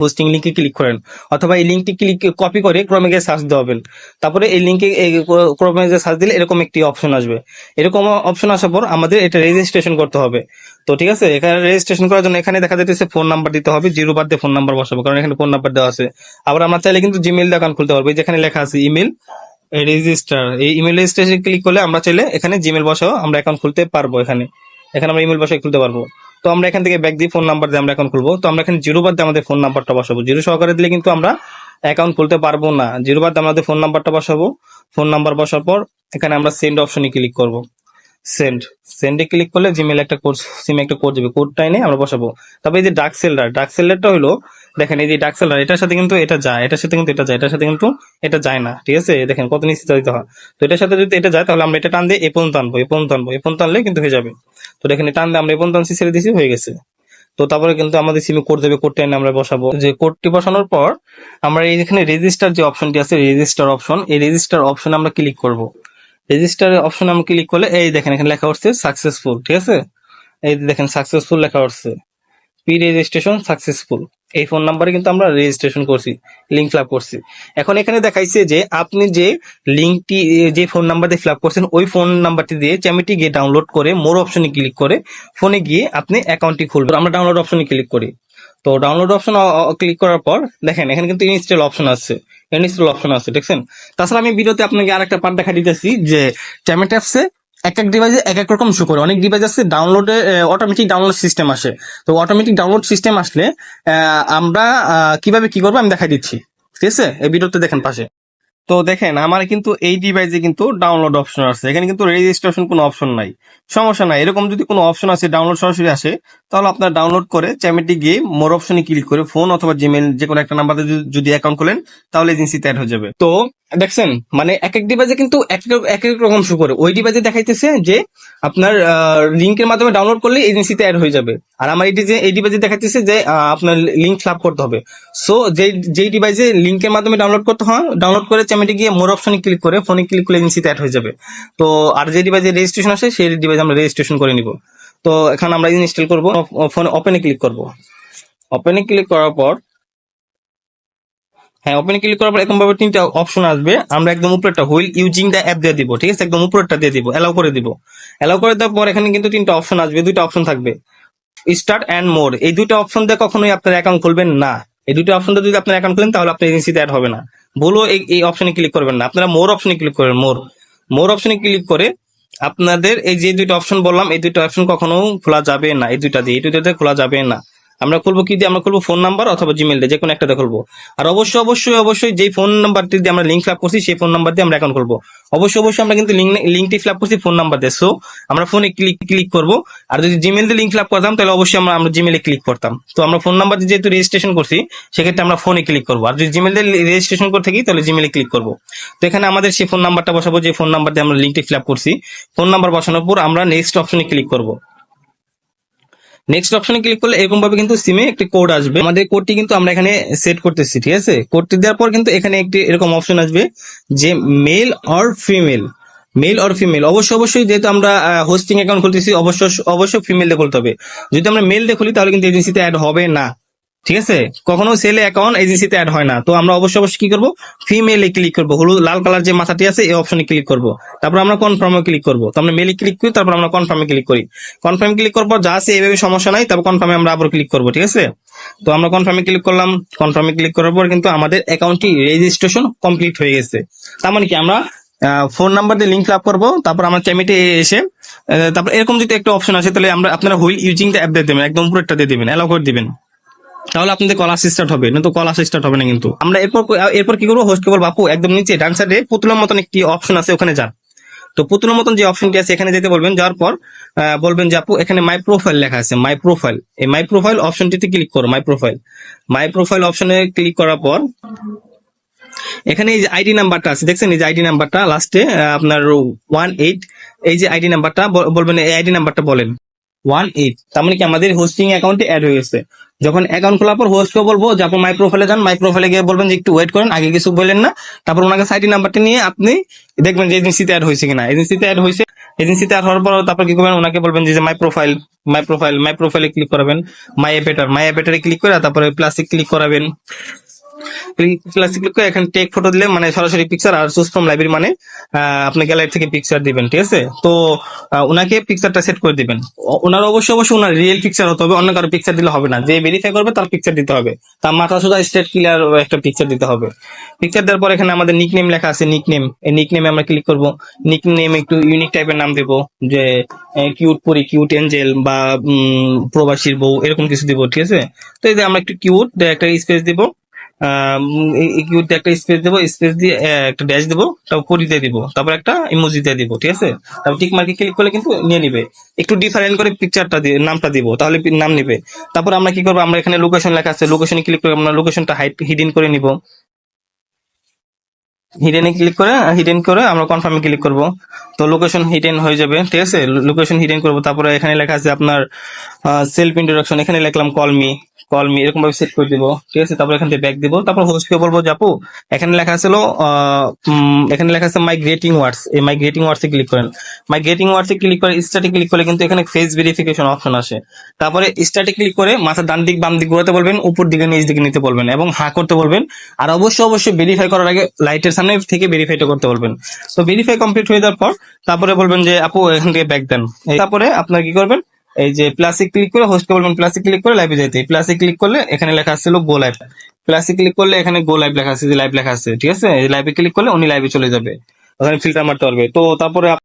Hosting লিঙ্কে click করেন, অথবা এই লিঙ্কটি কপি করে ক্রমে গিয়ে সার্চ দেবেন। তারপরে এই লিঙ্কে ক্রমে গিয়ে সার্চ দিলে এরকম একটি অপশন আসবে। এরকম অপশন আসার পর আমাদের এটা রেজিস্ট্রেশন করতে হবে। তো ঠিক আছে, এখানে রেজিস্ট্রেশন করার জন্য এখানে দেখা যাচ্ছে ফোন নাম্বার দিতে হবে, 0 বাদ দিয়ে ফোন নাম্বার বসাবো, কারণ এখানে ফোন নাম্বার দেওয়া আছে। আবার আমরা চাইলে কিন্তু জিমেইল দিয়ে অ্যাকাউন্ট খুলতে পারবো, যেখানে লেখা আছে ইমেল রেজিস্টার। এই ইমেল রেজিস্ট্রেশন ক্লিক করলে আমরা চাইলে এখানে জিমেল বসাও আমরা অ্যাকাউন্ট খুলতে পারবো। এখানে আমরা ইমেল বসাই খুলতে পারবো। তো আমরা এখান থেকে ব্যাক দিয়ে ফোন নাম্বার দিয়ে আমরা অ্যাকাউন্ট খুলবো। তো আমরা এখানে 0 বাদ দিয়ে আমাদের ফোন নাম্বারটা বসাবো, 0 সহকারে দিলে কিন্তু আমরা অ্যাকাউন্ট খুলতে পারবো না। 0 বাদ দিয়ে আমাদের ফোন নাম্বারটা বসাবো। ফোন নাম্বার বসার পর এখানে আমরা সেন্ড অপশনে ক্লিক করব। সেন্ডে ক্লিক করলে জিমেল একটা কোড, সিমে একটা কোড যাবে, কোডটা এনে আমরা বসাবো। তারপর এই যে ডার্ক সেল্ডারটা হলো, দেখেন এই যে ডার্ক সেল্ডার, এটার সাথে কিন্তু এটা যায়, এটার সাথে কিন্তু এটা যায়, এটার সাথে কিন্তু এটা যায় না। ঠিক আছে, দেখেন কত নিচে দিতে হয়। তো এটার সাথে যদি এটা যায় তাহলে আমরা এটা টান দিয়ে এ পর্যন্ত আনবো, এ পর্যন্ত আনলে কিন্তু হয়ে যাবে। তো দেখেন টান দিয়ে আমরা এ পর্যন্ত আনছি, ছেড়ে দিছি, হয়ে গেছে। তো তারপরে কিন্তু আমাদের সিমে কোড দেবে, কোডটা এনে আমরা বসাবো। যে কোডটি বসানোর পর আমরা এখানে রেজিস্টার যে অপশনটি আছে, রেজিস্টার অপশন, এই রেজিস্টার অপশনে আমরা ক্লিক করব। রেজিস্টার অপশনে আমরা ক্লিক করলে এই দেখেন এখানে লেখা হচ্ছে সাকসেসফুল। ঠিক আছে, এই দেখেন সাকসেসফুল লেখা হচ্ছে, প্রি রেজিস্ট্রেশন সাকসেসফুল। এই ফোন নাম্বারে কিন্তু আমরা রেজিস্ট্রেশন করছি, লিঙ্ক ফিল আপ করছি। এখন এখানে দেখাইছে যে আপনি যে লিঙ্কটি যে ফোন নাম্বার দিয়ে ফিল আপ করছেন, ওই ফোন নাম্বারটি দিয়ে চ্যামিটি গিয়ে ডাউনলোড করে মোর অপশনে ক্লিক করে ফোনে গিয়ে আপনি অ্যাকাউন্টটি খুলবেন। আমরা ডাউনলোড অপশনে ক্লিক করি। তো ডাউনলোড অপশন ক্লিক করার পর দেখেন এখানে কিন্তু ইনস্টল অপশন আছে, দেখছেন। তাছাড়া আমি ভিডিওতে আপনাকে আরেকটা পার্ট দেখা দিতেছি যে চ্যামেট অ্যাপসে এক এক ডিভাইসে এক এক রকম শো করে। অনেক ডিভাইস আছে ডাউনলোডে অটোমেটিক ডাউনলোড সিস্টেম আসে। তো অটোমেটিক ডাউনলোড সিস্টেম আসলে আমরা কিভাবে কি করবো আমি দেখাই দিচ্ছি। ঠিক আছে, এই ভিডিওতে দেখেন পাশে। তো দেখেন আমার কিন্তু এই ডিভাইসে কিন্তু ডাউনলোড অপশন আছে, এখানে কিন্তু রেজিস্ট্রেশন কোনো অপশন নাই। সমস্যা নাই, এরকম যদি কোনো অপশন আছে ডাউনলোড সরাসরি আসে, তাহলে আপনার ডাউনলোড করে চ্যামেটি গিয়ে মোর অপশনে ক্লিক করে ফোন অথবা জিমেল যে কোনো একটা নাম্বারে যদি অ্যাকাউন্ট খোলেন তাহলে এজেন্সিতে অ্যাড হয়ে যাবে। তো দেখছেন মানে এক এক ডিভাইসে কিন্তু এক এক রকম শো করে। ওই ডিভাইসে দেখাইতেছে যে আপনার লিঙ্কের মাধ্যমে ডাউনলোড করলে এজেন্সিতে অ্যাড হয়ে যাবে, আর আমার এই ডিভাইসে দেখাইতেছে যে আপনার লিঙ্ক ফিল আপ করতে হবে। সো যেই ডিভাইসে লিঙ্কের মাধ্যমে ডাউনলোড করতে হয়, ডাউনলোড করে চ্যামেটে গিয়ে মোর অপশনে ক্লিক করে ফোনে ক্লিক করলে এজেন্সিতে অ্যাড হয়ে যাবে। তো আর যে ডিভাইসে রেজিস্ট্রেশন আসে সেই ডিভাইসে আমরা রেজিস্ট্রেশন করে নিব। তো এখন আমরা ইনস্টল করব, ফোনে ওপেনে ক্লিক করব। ওপেনে ক্লিক করার পর ওপেনে ক্লিক করার পর এরকম ভাবে 3টা অপশন আসবে। আমরা একদম উপরেরটা হুইল ইউজিং দ্য অ্যাপ দিয়ে দিব। ঠিক আছে, একদম উপরেরটা দিয়ে দিব, এলাও করে দিব। এলাও করে দেওয়ার পর এখানে কিন্তু 3টা অপশন আসবে, 2টা অপশন থাকবে, স্টার্ট এন্ড মোর। এই 2টা অপশন দিয়ে কখনোই আপনার অ্যাকাউন্ট খুলবেন না। এই 2টা অপশন দিয়ে যদি আপনার অ্যাকাউন্ট খুলেন তাহলে আপনার এজেন্সিতে অ্যাড হবে না। ভুলও এই অপশনে ক্লিক করবেন না, আপনারা মোর অপশনে ক্লিক করবেন। মোর অপশনে ক্লিক করে আপনাদের এই যে 2টা অপশন বললাম, এই 2টা অপশন কখনো খোলা যাবে না। এই 2টা দিয়ে খোলা যাবে না। আমরা খুলবো কি দিয়ে? আমরা খুলবো ফোন নাম্বার অথবা জিমেল দিয়ে, যে কোনো একটা খুলবো। আর অবশ্যই যে ফোন নাম্বারটি দিয়ে আমরা লিঙ্ক ফিল আপ করছি সেই ফোন নাম্বার দিয়ে আমরা অ্যাকাউন্ট খুলবো। অবশ্যই আমরা কিন্তু লিঙ্কটি ফিল আপ করছি ফোন নাম্বার দিয়ে। সো আমরা ফোনে ক্লিক করবো। আর যদি জিমেল দিয়ে লিঙ্ক ফিল আপ করতাম তাহলে অবশ্যই আমরা জিমেলে ক্লিক করতাম। তো আমরা ফোন নাম্বার দিয়ে যেহেতু রেজিস্ট্রেশন করছি সেক্ষেত্রে আমরা ফোনে ক্লিক করবো। আর যদি জিমেল দিয়ে রেজিস্ট্রেশন করে থাকি তাহলে জিমেলে ক্লিক করবো। তো এখানে আমাদের সেই ফোন নাম্বারটা বসাবো, যে ফোন নাম্বার দিয়ে আমরা লিঙ্কটি ফিল আপ করছি। ফোন নাম্বার বসানোর পর আমরা নেক্সট অপশনে ক্লিক করবো। নেক্সট অপশনে ক্লিক করলে এরকম ভাবে কিন্তু সিমে একটি কোড আসবে। আমাদের কোডটি কিন্তু আমরা এখানে সেট করতেছি। ঠিক আছে, কোডটি দেওয়ার পর কিন্তু এখানে একটি এরকম অপশন আসবে যে মেল অর ফিমেল। অবশ্যই যেহেতু আমরা হোস্টিং অ্যাকাউন্ট খুলতেছি অবশ্যই ফিমেল দিয়ে খুলতে হবে। যদি আমরা মেল দিয়ে খুলি তাহলে কিন্তু এজেন্সিতে অ্যাড হবে না। ঠিক আছে, কখনো সেলে অ্যাকাউন্ট এজেন্সিতে অ্যাড হয় না। তো আমরা অবশ্যই কি করবো, ফিমেলে ক্লিক করবো। হলুদ লাল কালার যে মাথাটি আছে এই অপশনে ক্লিক করবো। তারপর আমরা কনফার্মে ক্লিক করবো। তো আমরা মেলে ক্লিক করি, তারপর আমরা কনফার্মে ক্লিক করি। কনফার্ম ক্লিক করার পর যা আছে এইভাবে সমস্যা নাই, তারপর কনফার্মে আমরা আবার ক্লিক করবো। ঠিক আছে, তো আমরা কনফার্মে ক্লিক করলাম। কনফার্মে ক্লিক করার পর কিন্তু আমাদের অ্যাকাউন্টটি রেজিস্ট্রেশন কমপ্লিট হয়ে গেছে। তার মানে কি আমরা ফোন নাম্বার দিয়ে লিঙ্ক ফিল আপ করবো। তারপর আমরা চ্যামেটে এসে তারপর এরকম যদি একটা অপশন আসে তাহলে আপনারা হুইল ইউজিং দ্য অ্যাপ দিয়ে দেবেন, একদম উপরেরটা দিয়ে দিবেন, অ্যালাউ করে দিবেন। তাহলে আপনাদের কল আসা স্টার্ট হবে, না তো কল আসা স্টার্ট হবে না। কিন্তু আমরা এরপর কি করবো, হোস্ট কেবল বাপু একদম নিচে ডান সাইডে পুতুলের মতন একটি অপশন আছে, ওখানে যান। তো পুতুলের মতন যে অপশনটি আছে এখানে যেতে বলবেন। যাওয়ার পর বলবেন যে আপু এখানে মাই প্রোফাইল লেখা আছে, মাই প্রোফাইল। এই মাই প্রোফাইল অপশনটিতে ক্লিক করো। মাই প্রোফাইল অপশনে ক্লিক করার পর এখানে এই যে আইডি নাম্বারটা আছে, দেখছেন এই যে আইডি নাম্বারটা লাস্টে আপনার 18, এই যে আইডি নাম্বারটা বলবেন, এই আইডি নাম্বারটা বলেন 18। তার মানে কি আমাদের হোস্টিং অ্যাকাউন্টে অ্যাড হয়ে গেছে। যখন অ্যাকাউন্ট খোলার পর হোস্টকে বলবো যে আপনি মাই প্রোফাইলে যান, মাই প্রোফাইলে গিয়ে বলবেন যে একটু ওয়েট করেন, আগে কিছু বললেন না। তারপর ওনাকে আইডি নাম্বারটা নিয়ে আপনি দেখবেন যে এজেন্সিতে অ্যাড হয়েছে কিনা। এজেন্সিতে অ্যাড হয়েছে, এজেন্সিতে আর হওয়ার পর তারপর কি করবেন, ওনাকে বলবেন যে মাই প্রোফাইলে ক্লিক করাবেন, মাই অ্যাপেটারে ক্লিক করে তারপরে প্লাসে ক্লিক করাবেন। প্লাসে ক্লিক করে এখানে টেক ফটো দিলে মানে সরাসরি পিকচার, আর চুজ ফ্রম লাইব্রেরি মানে আপনি গ্যালারি থেকে পিকচার দিবেন, ঠিক আছে। তো ওনাকে পিকচারটা সেট করে দিবেন। ওনার অবশ্যই ওনার রিয়েল পিকচার হতে হবে, অন্য কারো পিকচার দিলে হবে না। যে ভেরিফাই করবে তার পিকচার দিতে হবে, তার মাথা সোজা স্ট্রেট ক্লিয়ার একটা পিকচার দিতে হবে। পিকচার দেওয়ার পর এখানে আমাদের নিকনেম লেখা আছে, এই নিকনেমে আমরা ক্লিক করব। নিকনেম একটু ইউনিক টাইপের নাম দেবো, যে কিউট পরি, কিউট এঞ্জেল, বা প্রবাসীর বউ, এরকম কিছু দিব, ঠিক আছে। তো এই যে আমরা একটু কিউট একটা স্পেস দিব, কিউট একটা স্পেস দেবো, স্পেস দিয়ে একটা ড্যাশ দেবো, তারপর পরি দিয়ে দিব, তারপর একটা ইমোজি দিয়ে দিব, ঠিক আছে। তারপর টিক মার্কে ক্লিক করলে কিন্তু নিয়ে নিবে। একটু ডিফারেন্ট করে পিকচারটা দিয়ে নামটা দিব, তাহলে নাম নিবে। তারপর আমরা কি করবো, আমরা এখানে লোকেশন লেখা আছে, লোকেশনে ক্লিক করে আমরা লোকেশনটা হিডেন করে নিব। হিডেন করে আমরা কনফার্মে ক্লিক করব। তো লোকেশন হিডেন হয়ে যাবে, ঠিক আছে। লোকেশন হিডেন করব। তারপরে এখানে লেখা আছে আপনার সেলফ ইন্ট্রোডাকশন, এখানে লিখলাম কল মি এরকম ভাবে সেট করে দিব, ঠিক আছে। তারপর এখান থেকে ব্যাক দিব। তারপর হোস্টকে বলবো যে আপু এখানে লেখা ছিল এখানে লেখা আছে মাই গ্রেটিং ওয়ার্ডস, এই মাই গ্রেটিং ওয়ার্ডস এ ক্লিক করেন। মাই গ্রেটিং ওয়ার্ডস এ ক্লিক করে স্টার্টে ক্লিক করলে কিন্তু এখানে ফেস ভেরিফিকেশন অপশন আসে। তারপরে স্টার্টে ক্লিক করে মাথা ডান দিক বাম দিক ঘোরাতে বলবেন, উপর দিকে নিচ দিকে নিতে বলবেন, এবং হ্যাঁ করতে বলবেন। আর অবশ্যই ভেরিফাই করার আগে লাইটের সামনে থেকে ভেরিফাইটা করতে বলবেন। তো ভেরিফাই কমপ্লিট হয়ে যাওয়ার পর তারপরে বলবেন যে আপু এখান থেকে ব্যাক দেন। তারপরে আপনার কি করবেন, এই যে প্লাসে ক্লিক করে হোস্টকে বলবেন প্লাসে ক্লিক করে লাইভে যাইতে। প্লাসে ক্লিক করলে এখানে লেখা আসছিল গো লাইভ, প্লাসে ক্লিক করলে এখানে গো লাইভ লেখা আছে, যে লাইভ লেখা আছে, ঠিক আছে। লাইভে ক্লিক করলে উনি লাইভে চলে যাবে, ওখানে ফিল্টার মারতে পারবে। তো তারপরে